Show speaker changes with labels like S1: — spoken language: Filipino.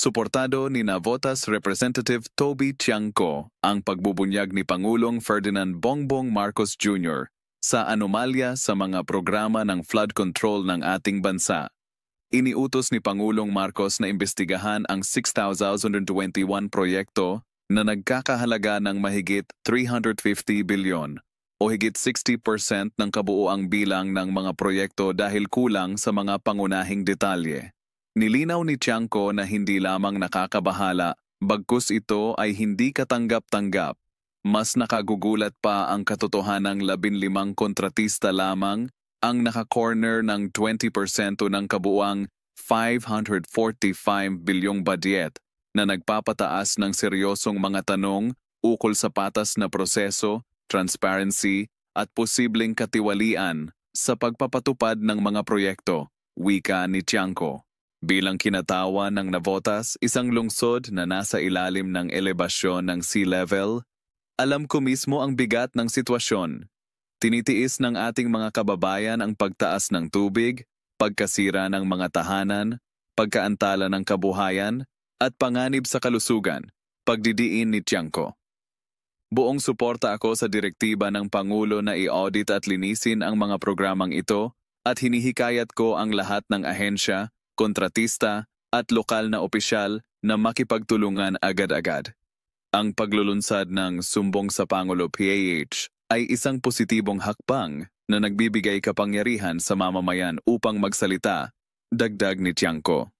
S1: Suportado ni Navotas Representative Toby Tiangco ang pagbubunyag ni Pangulong Ferdinand Bongbong Marcos Jr. sa anomalya sa mga programa ng flood control ng ating bansa. Iniutos ni Pangulong Marcos na imbestigahan ang 6,021 proyekto na nagkakahalaga ng mahigit 350 bilyon o higit 60% ng kabuuang bilang ng mga proyekto dahil kulang sa mga pangunahing detalye. Nilinaw ni Tiangco na hindi lamang nakakabahala, bagkus ito ay hindi katanggap-tanggap. Mas nakagugulat pa ang katotohanang 15 kontratista lamang ang naka-corner ng 20% ng kabuuang 545 bilyong budget na nagpapataas ng seryosong mga tanong ukol sa patas na proseso, transparency at posibleng katiwalian sa pagpapatupad ng mga proyekto, wika ni Tiangco. Bilang kinatawa ng Navotas, isang lungsod na nasa ilalim ng elebasyon ng sea level, alam ko mismo ang bigat ng sitwasyon. Tinitiis ng ating mga kababayan ang pagtaas ng tubig, pagkasira ng mga tahanan, pagkaantala ng kabuhayan, at panganib sa kalusugan, pagdidiin ni Tiangco. Buong suporta ako sa direktiba ng Pangulo na i-audit at linisin ang mga programang ito at hinihikayat ko ang lahat ng ahensya, kontratista at lokal na opisyal na makipagtulungan agad-agad. Ang paglulunsad ng Sumbong sa Pangulo PAH ay isang positibong hakbang na nagbibigay kapangyarihan sa mamamayan upang magsalita, dagdag ni Tiangco.